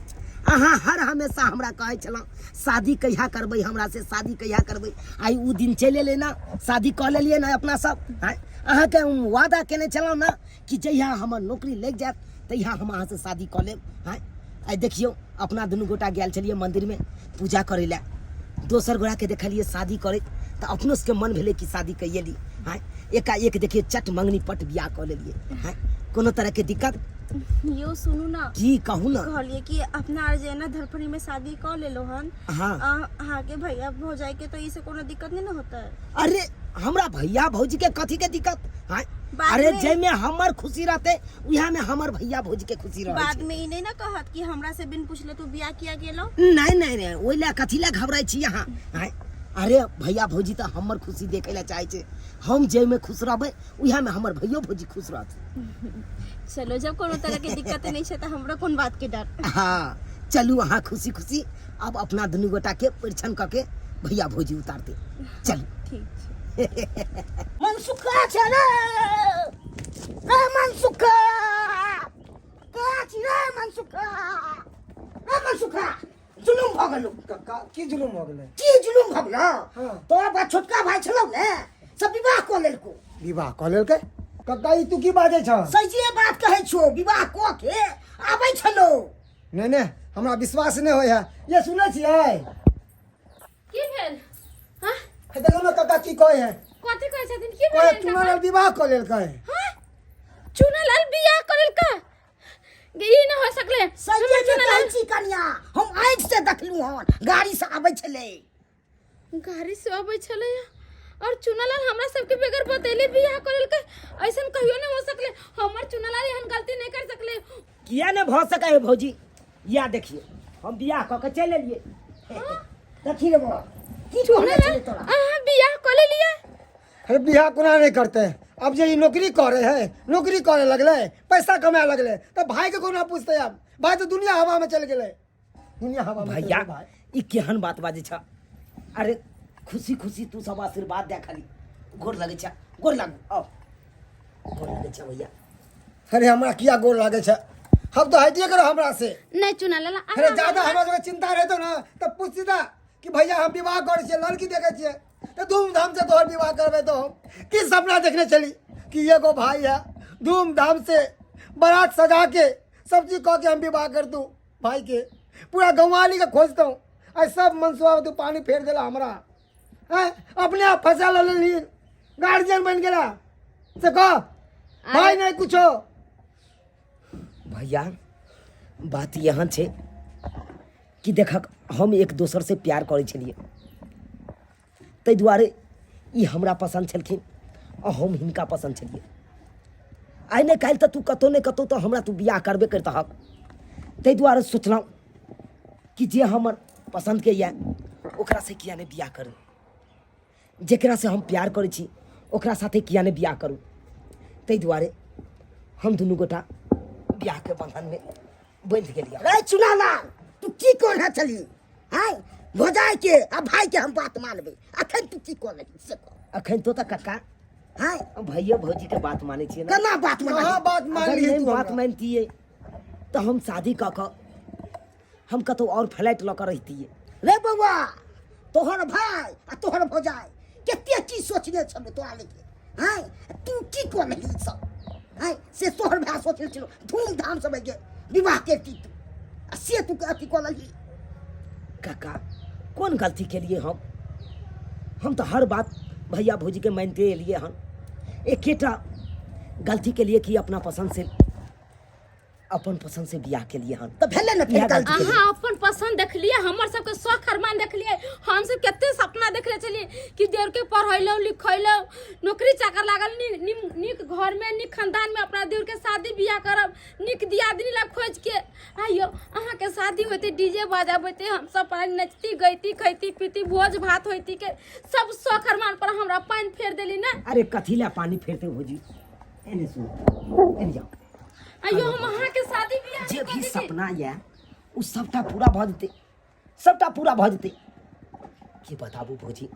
Speaker 2: अहाँ हर हमेशा हमरा कहै छलहुँ शादी कहिया करबै, हमरा से शादी कहिया करबै। आई उ दिन चलि एलै ना, शादी कऽ लेलियै ना अपना सब। आँय अहाँके हम वादा केने छलहुँ ना कि जहिया हमर नौकरी लागि जायत तहिया हम अहाँ से शादी कऽ लेब। आँय आई देखियो अपना दुनू गोटा गेल छलियै मंदिर में पूजा करै लए, दोसर गोरा के देखलियै शादी करैत तऽ अपनो सबके मन भेलै कि शादी कइए ली। आँय एकाएक देखिए चट मंगनी पट बियाह कऽ लेलियै। आँय कोनो तरह के दिक्कत
Speaker 5: यो सुनू ना
Speaker 2: की कहू ना।
Speaker 5: कहलिए कि अपना अर्जेना धरफड़ी में शादी कर ले लो हन
Speaker 2: हाँ
Speaker 5: अहाँ के भैया भौजाई के तो इसे कोनो दिक्कत नहीं ना होता है।
Speaker 2: अरे हमरा भैया भौजी के कथी के दिक्कत? हाँ
Speaker 5: बाद
Speaker 2: अरे
Speaker 5: में-
Speaker 2: जय में हमर खुशी रहते उहा में हमर भैया भौजी के खुशी रहे
Speaker 5: बाद
Speaker 2: छै।
Speaker 5: में ई नहीं ना कहत कि हमरा से बिन पूछले तू बियाह किया गेलो।
Speaker 2: नहीं नहीं नहीं ओइ ला कथी ला घबराई छी यहाँ? हाँ अरे भैया भौजी तो हमर खुशी देखे ला चाहे छै। हम जय में खुश रहबै उहा में हमर भैयो भौजी खुश रहत।
Speaker 5: चलो जब कोनो तरह के दिक्कत नहीं है तो हमरा कौन बात के डर।
Speaker 2: हाँ चलू अहाँ खुशी खुशी अब अपना दुनू गोटा के परिछन करके भैया भौजी उतारते चलू।
Speaker 5: ठीक है।
Speaker 4: मनसुखा छै रे ए मनसुखा का छी रे मनसुखा ए मनसुखा जुलुम भ गेलौ।
Speaker 3: काका की जुलुम हो गेलै?
Speaker 4: की जुलुम भ गेलौ?
Speaker 3: हाँ।
Speaker 4: तोरा बा छोटका भाई छलौ ने सब विवाह कऽ लेलको।
Speaker 3: विवाह कऽ लेलकै? काका ई तू की बाजै छ?
Speaker 4: सहिए बात कहै छौ विवाह कऽ के आबै छलौ।
Speaker 3: नहीं नहीं हमरा विश्वास नहीं होय है। ये सुनै छियै?
Speaker 1: की भेल हाँ
Speaker 3: हे देखो ना काका की कहै है।
Speaker 1: कथी कहै छथिन की
Speaker 3: कहै
Speaker 1: भेल
Speaker 3: चुना लाल विवाह कऽ लेलकै।
Speaker 1: हाँ चुनालाल बियाह करल का ई न हो सकले
Speaker 4: सहिए
Speaker 1: हमर
Speaker 4: जे
Speaker 1: चुनालाल
Speaker 4: कहै छी कन्या हम आँखि से देखलू हन गाड़ी से आबै छलै।
Speaker 1: गाड़ी से आबै छलै और चुनालाल हमरा सबके बगैर बतैले बियाह करल का ऐसन कहियो न हो सकले। हमर चुनालाल एहन गलती नहीं कर सकले।
Speaker 2: किया ने भ सकै है भौजी? या देखिए हम बियाह कऽ के चलि एलियै।
Speaker 4: देखी रे बा की कहले छलै तोरा?
Speaker 1: अहाँ बियाह कर लेलिए
Speaker 3: अरे बियाह कोना नहीं करते? अब जे ई नौकरी करे है, नौकरी करे लगले, पैसा कमाए लगले तो भाई के कोना पूछते? अब भाई तो दुनिया हवा में चल गेले। दुनिया हवा में चल
Speaker 2: भैया
Speaker 3: गेलै भाई।
Speaker 2: ई केहन बात बाजै छ? अरे खुशी खुशी तू सब आशीर्वाद दे खाली गोर लगे छा गोर लागू आओ गोर लगे छा भैया
Speaker 3: अरे हमरा किया गोर लागे छे हम तो हटिए करो हमरा से
Speaker 1: नहीं चुना लाला
Speaker 3: अरे ज्यादा हमरा जो चिंता रहतो ना तो पूछ सीधा कि भैया हम विवाह करे छे लड़की देखे छे तो धूमधाम से तोहर विवाह करबे तो हम की सपना देखने चली कि एगो भाई है धूमधाम से बारात सजा के सब चीज कह के हम विवाह कर दूं भाई के पूरा गंवाली के खोजता हूँ आई सब मनसुआ तू पानी फेर देला हमरा हैं अपने आप फंसा ली गार्जियन बन गेला से कह भाई नहीं कुछो
Speaker 2: भैया बात यहाँ छे कि देखक हम एक दोसर से प्यार करे छलिए ताहि दुआरे ई हमरा पसंद छलखिन और हम हिनका पसंद छलिए आइ ने काल्हि तऽ तू कतौ ने कतौ तो हमरा तू बियाह करबे करतहक ताहि दुआरे सोचलहुँ कि जे हमर पसंद के या ओकरा से किया ने बियाह करू जेकरा से हम प्यार करे छी ओकरा साथे किया ने बियाह करू ताहि दुआरे हम दुनू गोटा बियाह के बंधन में बंध गेलिए
Speaker 4: रे चुनाला तू की कोन है चली हैं भोजाई के आ भाई के हम बात मानबे अखन तू की कोन है से कह
Speaker 2: अखन तो तक कक्का
Speaker 4: हैं
Speaker 2: भैया भौजी के बात माने छिए ना
Speaker 4: केना बात मानबे
Speaker 3: कहाँ बात मान
Speaker 2: अगर
Speaker 3: ली
Speaker 2: नहीं
Speaker 3: तू
Speaker 2: बात
Speaker 3: हमरा?
Speaker 2: मानतिए तो हम शादी कऽ कऽ हम कतौ और फ्लैट लऽ कऽ रहितिए
Speaker 4: रे बउआ तोहर भाई आ तोहर भोजाई केते चीज सोचने छल तोरा लेके हैं तू की कोन है सब हैं से तोहर भाई सोचने छलो धूमधाम से के विवाह करती तू आ से तू अथी कोन लगी
Speaker 2: काका कौन गलती के लिए हम तो हर बात भैया भौजी के मानते एलिए हन एकेटा गलती के लिए कि अपना पसंद से अपन पसंद से बियाह के लिए हन
Speaker 4: तो भेले न फिर गलती के लिए।
Speaker 1: अहाँ अपन पसंद देखलिए हमर सबके शौक अरमान देखलिए हम सब कते सपना देखले छलिए कि देर के पढ़ैलौ लिखैलौ नौकरी चाकर लागल नीक घर में नीक खानदान में अपना देर के शादी बियाह करब नीक दियादनी ला खोज के आइयो अहाँ के शादी होते डीजे बजाबते हम सब पर नचती गईती खैती पीती भोज भात होती के सब शौक अरमान पर हमरा पानी फेर देली ना
Speaker 2: अरे कथी ला पानी फेरते भौजी एने सुन एने जाओ
Speaker 1: आइयो हम अहाँ के शादी बियाह
Speaker 2: जे
Speaker 1: कर
Speaker 2: भी
Speaker 1: देती।
Speaker 2: सपना या उ सबटा पूरा भऽ जेतै सबटा पूरा भऽ जेतै की बताबू भौजी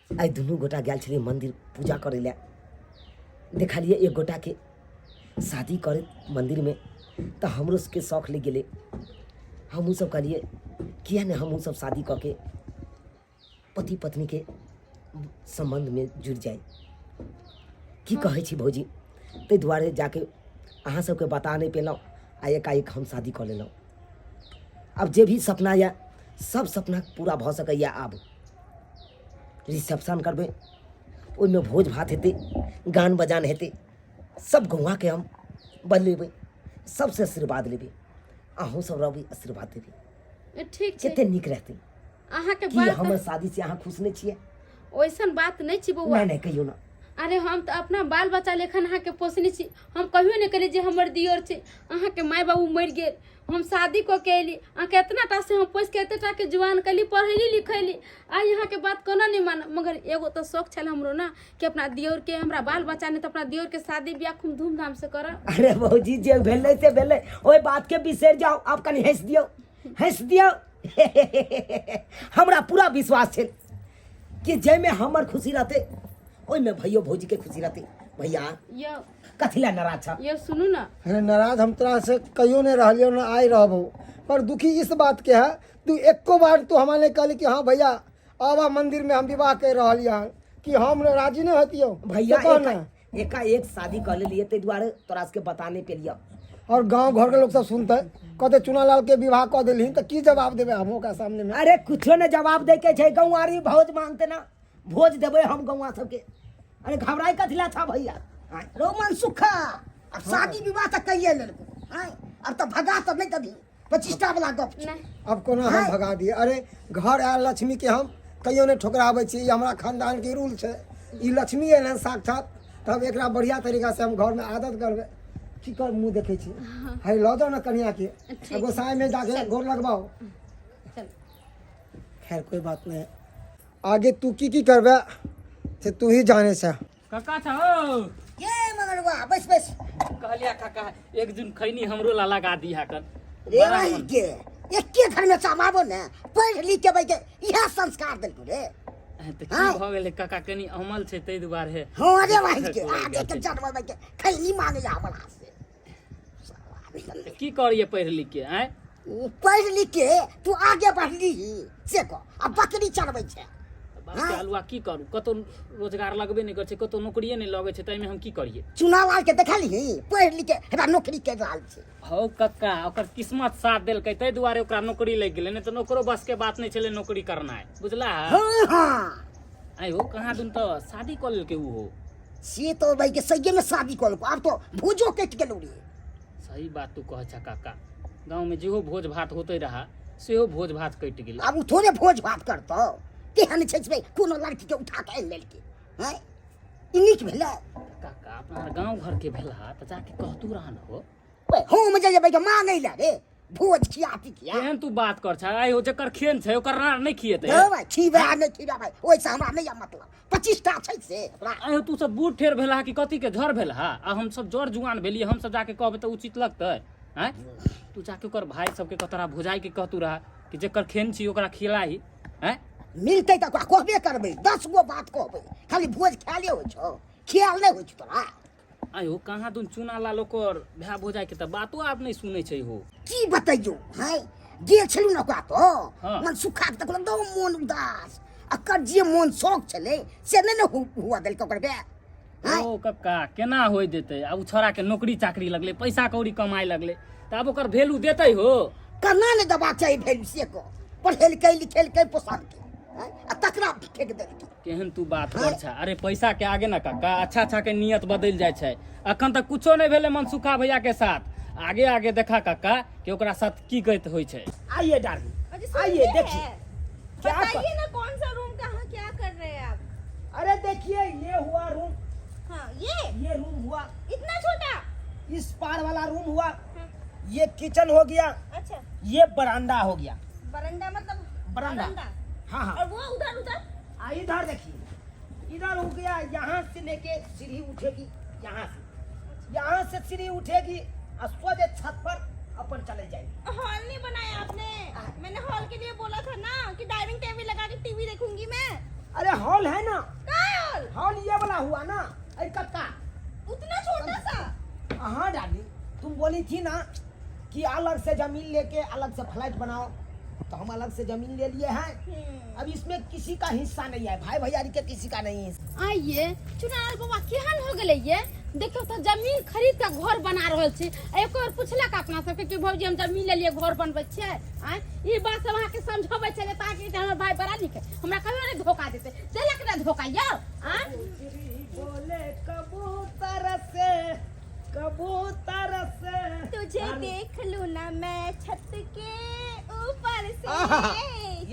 Speaker 2: आइ दुनू गोटा गेल छलियै मंदिर पूजा करे लए देखलियै एक गोटा के शादी करे मंदिर में तऽ हमरो के शौक लग गेलै हमहूँ सब कहलियै किया ने हमहूँ सब शादी कऽ के पति पत्नी के संबंध में जुड़ जाए की कहै छी भौजी ताहि दुआरे जाके अहाँ सबके बता नहीं पेलहुँ आ एकाएक हम शादी कऽ लेलहुँ अब जे भी सपना या सब सपना पूरा भऽ सकैया आब रिसेप्शन करबै ओहिमे भोज भात हेतै गान बजान हेतै सब गौआके हम बनेबै सबसे आशीर्वाद लेबै अहूँ सब रहबै आशीर्वाद देबै
Speaker 1: ठीक छै
Speaker 2: कते नीक रहतै
Speaker 1: अहाँ के
Speaker 2: कि
Speaker 1: बात
Speaker 2: हमर शादी से अहाँ खुश नहीं छियै
Speaker 1: ओइसन बात नहीं छी बउआ
Speaker 2: नहीं नहीं कहियो ना
Speaker 1: अरे हम तो अपना बाल बच्चा लेखन अहाँ के पोसने छी हम कहियो नहीं करी जे हमर दियर छै अहाँ के माय बाबू मर गेल हम शादी को के एली अहाँ के इतना टा से हम पोस के एतेटा के जवान कली पढ़ैली लिखैली आ यहाँ के बात कोना नहीं मान मगर एगो तो शौक छल हमरो ना कि अपना दियर के हमरा बाल बच्चा ने तो अपना दियर के शादी ब्याह खूब धूमधाम से करब
Speaker 2: अरे भौजी जे भेलै से भेलै ओहि बात के बिसरि जाओ आप कनी हंस दियो हमरा पूरा विश्वास छै कि जाहिमे हमर खुशी रहतै ओहिमे भैयो भौजी के खुशी रहतै भैया
Speaker 1: यो
Speaker 2: कथी ला नाराज छ
Speaker 1: यो सुनू ना
Speaker 3: अरे नाराज हम तोरा से कहियो नहीं रहलियो ना आई रहबो पर दुखी इस बात के है तू एको बार तू हमारे कहली कि हाँ भैया आवा मंदिर में हम विवाह कर रही हन कि हम राजी नहीं होतियो
Speaker 2: भैया एकाएक शादी कर लेलिए ताहि दुआरे तोरा सबके बताने पे लिया
Speaker 3: और गांव घर के लोग सब सुनते कहते चुनालाल के विवाह कऽ देली तो की जवाब देवे हम ओकरा सामने में
Speaker 2: अरे कुछो ने जवाब दे के छै गौआरी भोज मांगते ना भोज देबै हम गौआ सबके अरे घबराई कथी ला था भैया
Speaker 4: रोमन सुखा अब शादी विवाह तो कहिए लेलको हैं अब तो भगा तो नहीं कभी 25टा वाला गप छै।
Speaker 1: नहीं
Speaker 3: अब कोना हम भगा दिए अरे घर आयल लक्ष्मी के हम कहियो नहीं ठोकराबै छी हमरा खानदान के रूल छै ई लक्ष्मी एलन साक्षात तब एकरा बढ़िया तरीका से हम घर में आदत करबै की कर मुंह देखे छी है लऽ जाओ ना कन्या के गोसाई में जाके गोर लगवाओ
Speaker 1: चल
Speaker 3: खैर कोई बात नहीं आगे तू की करबे से तू ही जाने से
Speaker 6: काका था ओ
Speaker 4: ये मगरवा बस बस
Speaker 6: कहलिया काका एक दिन खैनी हमरो ला लगा दी है कर
Speaker 4: रे भाई के एके घर में समाबो ने पढ़ लिख के बैठे यह संस्कार देलकू रे
Speaker 6: तऽ की
Speaker 4: हाँ।
Speaker 6: भऽ गेलै काका कनी अमल छै ताहि दुआरे
Speaker 4: हाँ रे भाई के आगे के जन्म में के खैनी मांगे हमरा से
Speaker 6: तऽ की करिए पढ़ि लिख के आँय
Speaker 4: पढ़ लिख के तू आगे बढ़ली से को अब बकरी चढ़बै छै
Speaker 6: बाप के अलुआ की करू कतौ रोजगार लगबे नहि करै छै कतौ नौकरिये नहि लगै छै ताहिमे हम की करिए
Speaker 4: चुनाव आर के देखली पढ़ लिख के हमरा नौकरी कर रहल छै
Speaker 6: हौ कक्का ओकर किस्मत साथ देलकै ताहि दुआरे ओकरा नौकरी लागि गेलै नहि तऽ नौकरो बस के बात नहीं छलै नौकरी करनाइ बुझला
Speaker 4: हाँ हाँ
Speaker 6: आइ हो कहाँ दुन तऽ शादी कऽ लेलकै उ हो
Speaker 4: से तो भाई के सही में शादी कर अब तो भूजो कट गेलो रे
Speaker 6: सही बात तू कहै छ काका गाँव में जेहो भोज भात होते रहा सेहो भोज भात कटि गेलै
Speaker 4: अब उ थोड़े भोज भात करतो तेहन छै भाई कोनो लड़की के उठा के आनि लेलकै हैं ई नीक भेलै
Speaker 6: काका अपना गाँव घर के भेला तऽ जाके कहतू रहा न हो
Speaker 4: हम जे भाई के मांगै ला रे भोज खियाती किया
Speaker 6: केहन तू बात कर छ आइ हो जकर खेन छै ओकर रार नहि खिएतै
Speaker 4: दे भाई खीबा नहीं खीबा भाई ओइसे हमरा नहीं या मतलब 25 टा छै से ओकरा
Speaker 6: आइ हो तू सब बूढ़ ठेर भेला कि कथी के झड़ भेला आ हम सब जड़ जुआन भेलियै हम सब जाके कहबै तऽ उचित लगतै हैं तू जाके ओकर भाई सबके कतरा भुजाई के कहतू रहा कि जेकर खेन छी ओकरा खिलाई हैं
Speaker 4: मिलते तो ओकरा कहबे करबै 10 गो बात कहबै खाली भोज खाले होइ छौ खियाल नहीं होइ छौ तोरा
Speaker 6: आइ हो कहाँ दुन चुना लाल ओकर भए भुजाई के तऽ बातो आब नहि सुनै छै हो
Speaker 4: की बतैयो हैं गेल छलू न ओकरा तो
Speaker 6: हाँ।
Speaker 4: मन सुखा के तक एकदम मन उदास अकर जे मन शौक छलै से नहीं न हुआ देलकै ओकर बे हैं
Speaker 6: ओ कक्का केना होय देतै आब उ छोरा के नौकरी चाकरी लगलै पैसा कौड़ी कमाए लगलै तऽ आब ओकर वैल्यू देतै हो
Speaker 4: करना नहीं दबा चाहिए भेल से को पढ़ेलकै लिखेलकै पोसल के हैं आ तकरा फेंक देलकै
Speaker 6: केहन तू बात कर छ अरे पैसा के आगे ना कक्का अच्छा अच्छा के नियत बदल जाय छै अखन तक कुछो नहीं भेलै मनसुखा भैया के साथ आगे आगे देखा कक्का कि ओकरा साथ की कहत होय छै
Speaker 2: आइए डार्लिंग आइए देखिए क्या
Speaker 5: बताइए ना कौन सा रूम कहाँ क्या कर रहे हैं आप
Speaker 2: अरे देखिए ये हुआ रूम
Speaker 5: हाँ ये
Speaker 2: रूम हुआ
Speaker 5: इतना छोटा
Speaker 2: इस पार वाला रूम हुआ ये किचन हो गया
Speaker 5: अच्छा
Speaker 2: ये बरामदा हो गया
Speaker 5: बरंडा मतलब
Speaker 2: बरामदा हाँ हाँ
Speaker 5: और वो उधर उधर
Speaker 2: इधर देखिए इधर हो गया यहाँ से लेके सीढ़ी उठेगी यहाँ से सीढ़ी उठेगी और सोजे छत पर अपन चले जाएगी
Speaker 5: हॉल नहीं बनाया आपने मैंने हॉल के लिए बोला था ना कि डाइनिंग टेबल लगा के टीवी देखूंगी मैं
Speaker 2: अरे हॉल है ना
Speaker 5: कहाँ है हॉल
Speaker 2: हॉल ये वाला हुआ ना अरे कक्का
Speaker 5: उतना छोटा सा
Speaker 2: हाँ डाली तुम बोली थी ना कि अलग से जमीन लेके अलग से फ्लैट बनाओ तो हम अलग से जमीन ले लिए हैं अब इसमें किसी का हिस्सा नहीं है भाई भैयारी के किसी का नहीं है
Speaker 1: आइए चुनाव बाबा केहन हो गेलै ये देखो तो जमीन खरीद के घर बना रहल छी एक और पुछलक अपना सबके कि भौजी हम जमीन ले लिए घर बनबै छियै आ ई बात सब अहाँ के समझबै छले ताकि हमर भाई बड़ा नीक हमरा कहियो नहीं धोखा देते देलक ना धोखा यौ आ
Speaker 2: बोले कबूतर से
Speaker 5: तुझे देख लूं ना मैं छत के ऊपर से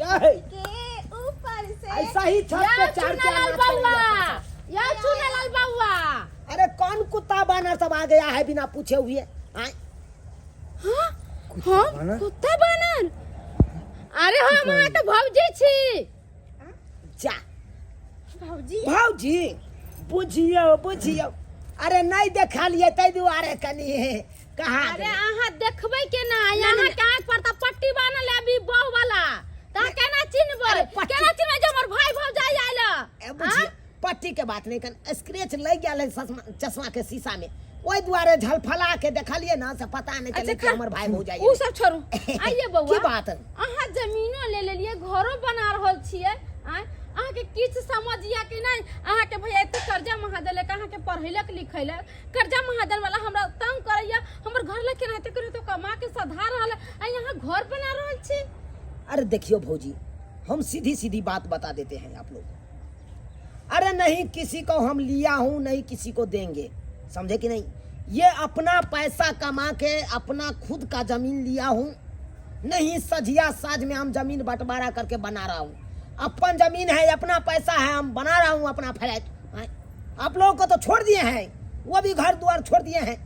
Speaker 2: यही
Speaker 5: के ऊपर से
Speaker 2: ऐसा ही छत पे चार
Speaker 1: चुनालाल बाबा या चुनालाल बाबा
Speaker 2: अरे कौन कुत्ता बानर सब आ गया है बिना पूछे हुए आए
Speaker 1: हाँ हाँ कुत्ता बानर अरे हम वहाँ तो भौजी छी
Speaker 2: जा
Speaker 5: भौजी
Speaker 2: भौजी बुझियो अरे नहीं देखा लिए तै दुआरे कनी कहा
Speaker 1: अरे अहाँ देखबै केना यहाँ के आँख पर त पट्टी बानल है अभी बहू वाला त केना चिन्हबै
Speaker 2: अरे पट्टी-
Speaker 1: केना चिन्हबै जे हमर भाई भौजाई आइल
Speaker 2: बुझिए पट्टी के बात नहीं कर स्क्रैच लग गया है चश्मा के शीशा में ओई दुआरे झलफला के देखलिए ना से पता नहीं चले कि हमर भाई हो जाए
Speaker 1: उ सब छोड़ू आइए बउआ
Speaker 2: की बात है
Speaker 1: अहाँ जमीनो ले लेलिए घरो बना रहल छियै अहाँ के किछ समझिया कि नहीं अहाँ के भैया एते कर्जा महा देलक अहाँ के पढ़ैलक लिखैलक कर्जा महा देल वाला हमरा तंग करैया हमर घर ले केनाते करे तो कमा के सधा रहल आ यहाँ घर बना रहल छी
Speaker 2: अरे देखियो भौजी हम सीधी सीधी बात बता देते हैं आप लोग अरे नहीं किसी को हम लिया हूं नहीं किसी को देंगे समझे कि नहीं ये अपना पैसा कमा के अपना खुद का जमीन लिया हूं नहीं सजिया साज में हम जमीन बंटवारा करके बना रहा हूं अपन जमीन है अपना पैसा है हम बना रहा हूं अपना फ्लैट आप लोगों को तो छोड़ दिए हैं वो भी घर द्वार छोड़ दिए हैं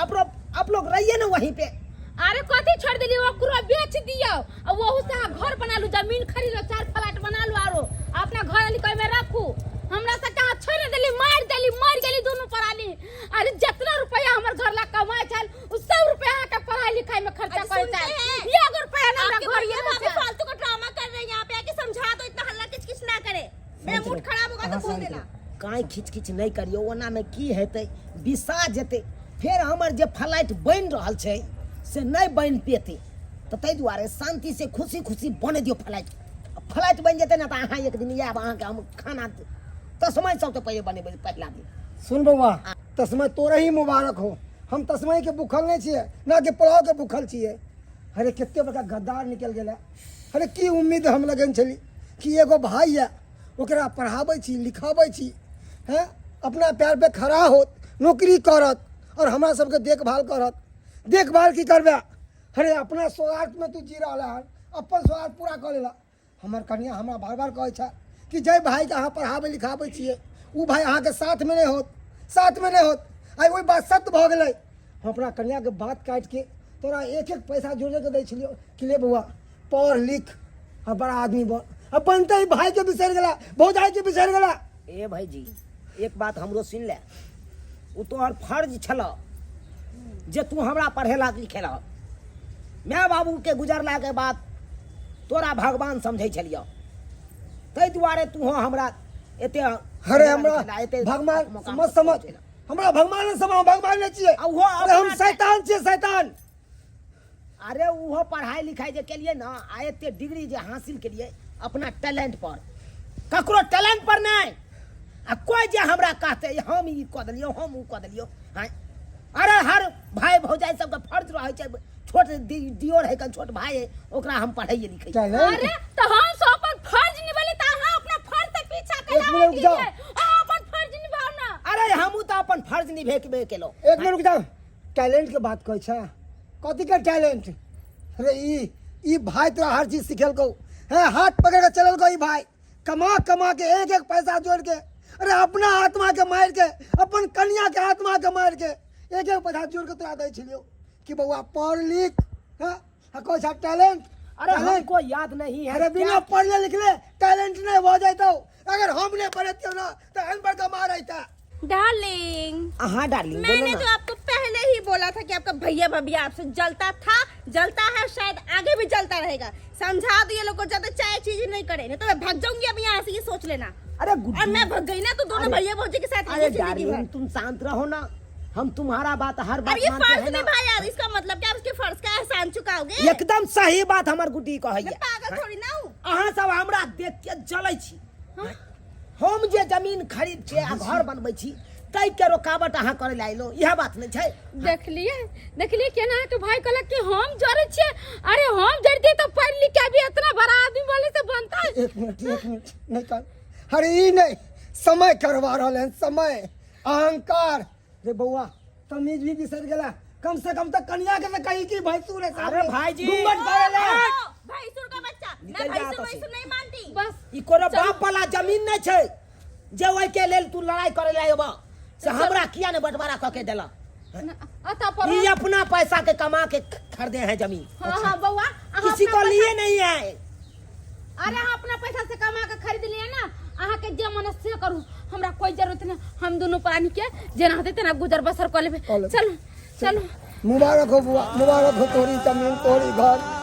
Speaker 2: आप लोग रहिए ना वहीं पे
Speaker 1: अरे कथी छोड़ दिली ओकरो बेच दियो और वहू से घर बना लू जमीन खरीद लो 4 फ्लैट बना लो आरो अपना घर वाली कोई में रखू हमरा से कहां छोड़ देली मार गेली दोनों पराली अरे जितना रुपया हमर घर ला कमाए छल उ सब रुपया के पढ़ाई लिखाई में खर्चा करे छल 1 रुपया ना हमरा
Speaker 5: मेरा मूड खराब होगा तो बोल देना।
Speaker 2: काई खिच खिच नहीं करियो, ओना में की हेतै, बिसा जेतै, फिर हमर जे फ्लाइट बन रहल छै से नहीं बन पेते, तो ताहि दुआरे शांति से खुशी खुशी बने दियो फ्लाइट। फ्लाइट बन जेतै ना तो अहाँ एक दिन आयब, अहाँके हम खाना तस्मै सबसे पहले बनेबै पहला दिन।
Speaker 3: सुन बउआ, तस्मै तोरे ही मुबारक हो। हम तस्मै के भूखल नहीं छिए, ना कि पुलाव के भूखल छिए। अरे कितने बड़का गद्दार निकल गेला। अरे की उम्मीद हम लगन छली कि एगो भाई है, ओकरा पढ़ाबै छी, लिखाबै छी, हैं, अपना पैर पे खड़ा होत, नौकरी करत और हमरा सबके देखभाल करत। देखभाल की करबे? अरे अपना स्वार्थ में तू जी रहा है, अपन स्वार्थ पूरा कर लेला। हमर कन्या हमरा बार बार कहै छै कि जय भाई के अहाँ पढ़ाबै लिखाबै छिए, उ भाई अहाँके साथ में नहीं होत, साथ में नहीं होत। आई वही बात सत्य भ गेलै। हम अपना कन्या के बात काट के तोरा एक एक पैसा जोड़े के दै छलियो कि ले बउआ पढ़ लिख और बड़ा आदमी बन। अब बनते ही भाई के बिसर गेला, भौजाई के बिसर गेला।
Speaker 2: ए भाई जी, एक बात हमरो सुन ले, वो तोहर फर्ज छल जे तू हमरा पढ़ेला लिखेला। माय बाबू के गुजरला के बाद तोरा भगवान समझै छलियो, ताहि दुआरे तू हमरा एते
Speaker 3: अरे हमरा भगवान मत समझ, हमरा भगवान ने समझ, भगवान ने चाहिए। अरे हम शैतान छिए, शैतान।
Speaker 2: अरे वो पढ़ाई लिखाई जे केलिए ना, आ एते डिग्री जे हासिल केलिए अपना टैलेंट पर, ककरो टैलेंट पर नहीं। आ कोई जे हमरा कहते हम ई कऽ देलियो, हम उ कऽ देलियो, हैं। अरे हर भाई भौजाई सबके फर्ज रहै छै, छोट दियोर है कन छोट भाई है, ओकरा हम पढ़ाइए लिखै।
Speaker 1: अरे तो हम सब अपन फर्ज निभाले, त अहाँ अपना फर्ज से पीछा
Speaker 3: एक
Speaker 1: कला
Speaker 3: मिनट रुक जाओ।
Speaker 1: अहाँ अपन फर्ज निभाओ ना।
Speaker 2: अरे हमू तो अपन फर्ज निभेबे केलो।
Speaker 3: एक मिनट रुक जाओ। टैलेंट के बात कहै छै, कथी के टैलेंट? अरे ई भाई तोरा हर चीज सिखेलको है, हाथ पकड़ के चलल ई भाई, कमा कमा के एक एक पैसा जोड़ के, अरे अपना आत्मा के मार के, अपन कन्या के आत्मा के मार के एक एक पैसा जोड़ के तोरा दै छलियो कि बउआ पढ़ लिख। हां कोई सा टैलेंट?
Speaker 2: अरे हमको याद नहीं है।
Speaker 3: अरे बिना पढ़ले लिखले टैलेंट नहीं हो जाता। अगर हम नहीं पढ़ते ना तो अनपढ़ का मार आता।
Speaker 5: डार्लिंग,
Speaker 2: हाँ डार्लिंग,
Speaker 5: मैंने
Speaker 2: बोलो
Speaker 5: तो
Speaker 2: ना।
Speaker 5: आपको पहले ही बोला था कि आपका भैया भाभी आपसे जलता था, जलता है, शायद आगे भी जलता रहेगा। समझा दो ये लोग को, ज्यादा चाय चीज नहीं करे, नहीं तो मैं भाग जाऊंगी अब यहाँ से, ये सोच लेना।
Speaker 2: अरे
Speaker 5: और मैं भाग गई ना तो दोनों भैया भौजी के साथ
Speaker 2: अरे
Speaker 5: रहेंगे जिंदगी भर।
Speaker 2: डार्लिंग तुम शांत रहो ना, हम तुम्हारा बात हर
Speaker 5: अब
Speaker 2: बात
Speaker 5: ये
Speaker 2: मानते
Speaker 5: फर्ज
Speaker 2: हैं ना।
Speaker 5: निभाया, इसका मतलब क्या? उसके फर्ज का एहसान चुकाओगे?
Speaker 2: एकदम सही बात हमर गुड्डी कहै
Speaker 5: मैं
Speaker 2: है।
Speaker 5: पागल थोड़ी ना हूँ।
Speaker 2: अहाँ सब हमरा देख के जलै छी। हम जे जमीन खरीद के आ घर बनबै छी, तै के रुकावट अहाँ करे लाइलो, यह बात नहीं छै।
Speaker 1: देखलिए केना के भाई कहलक कि हम जरे छे। अरे हम जरती तो पढ़ लिख के भी इतना बड़ा आदमी वाले से बनता है।
Speaker 3: एक मिनट नहीं कर। अरे ई नहीं, समय करवा रहल है, समय, अहंकार। रे बउआ तमीज भी बिसर गेला, कम से कम तो कन्या के कही कि भैंसुर है।
Speaker 2: अरे भाई जी,
Speaker 3: घूंघट पहले
Speaker 5: भैंसुर का बच्चा, मैं
Speaker 2: निकल जा
Speaker 5: भैंसुर
Speaker 2: तो से।
Speaker 5: वैसुर नहीं मानती।
Speaker 1: बस
Speaker 2: ई कोनो बाप वाला जमीन नहीं छै जे ओइ के लेल तू लड़ाई करे लायबा से हमरा किया ने बंटवारा क के देला।
Speaker 1: अता पर
Speaker 2: ये अपना पैसा के कमा के खरीदे हैं जमीन,
Speaker 1: हां बउआ, अहाँ
Speaker 2: किसी
Speaker 1: अपना
Speaker 2: को लिए नहीं है।
Speaker 1: अरे अहाँ अपना पैसा से कमा के खरीद लिए ना, अहाँ के जे मन से करू, हमरा कोई जरूरत नहीं। हम दोनों प्राणी के जेना होते तेना गुजर बसर कर लेबे। चलो चलो।
Speaker 3: मुबारक हो बुआ, मुबारक हो तोरी जमीन, तोरी घर।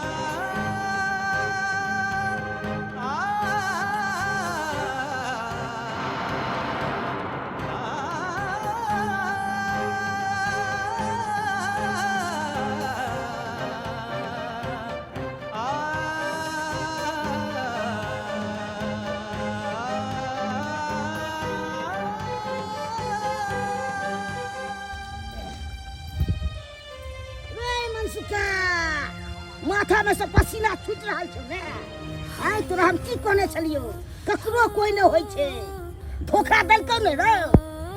Speaker 4: मनसुखा, माथा में से पसीना छूट रहा छे रे। आइ तोरा हम की कहने छलियो, ककरो कोई न होय छे, धोखा देलको ने रे।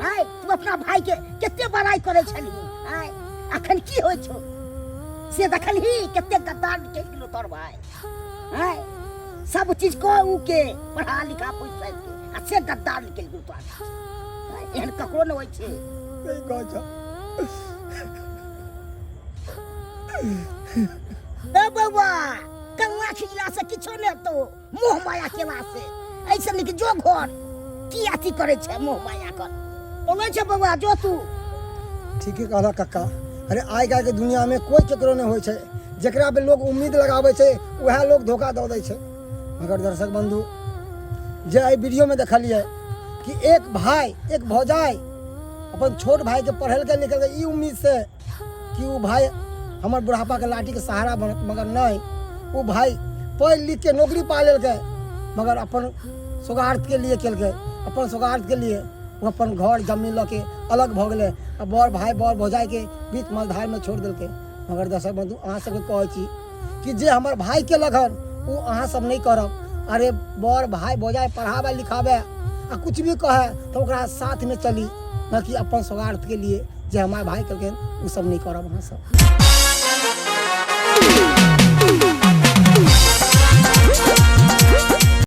Speaker 4: आइ तू अपना भाई के कते बड़ाई करे छली, आइ अखन की होय छो से देखलही, कते गद्दार के किलो तोर भाई। आइ सब चीज को उ के पढ़ा लिखा पैसा के आ से गद्दार निकल गेल तोर। एहन ककरो न होय छे।
Speaker 3: सही कह छ।
Speaker 4: ए बउआ, कल्ला खिला से किछो ने तो मोह माया केला से ऐसे निक जो घर की अथी करे छे, मोह माया कर बोले छे बउआ जो तू।
Speaker 3: ठीक है कहला कक्का। अरे आइ काल्हि के दुनिया में कोई केकरो नहीं होय छे, जेकरा पे लोग उम्मीद लगावे छे वह लोग धोखा दे दै छे। मगर दर्शक बंधु, जे एहि वीडियो में देखलिए कि एक भाई एक भौजाई अपन छोट भाई के पढ़ल के लिखल के ई उम्मीद से कि वो भाई हमर बुढ़ापा के लाठी के सहारा बनत, मगर नहीं, वो भाई पढ़ लिख के नौकरी पा लेलकै, मगर अपन सौगार्थ के लिए केलकै, अपन सौगार्थ के लिए वो अपन घर जमीन लऽ के अलग भऽ गेलै, आ बड़ भाई बड़ भौजाई के बीच मझधार में छोड़ देलकै। मगर दर्शक बंधु अहाँ सबके कहै छी कि जे हमर भाई के लगन वो अहाँ सब नहीं करब। अरे बड़ भाई भौजाई पढ़ावे लिखावे आ कुछ भी कहे तो ओकरा साथ में चली, न कि अपन सौगार्थ के लिए जे हमारे भाई करके वो सब नहीं करब अहाँ सब।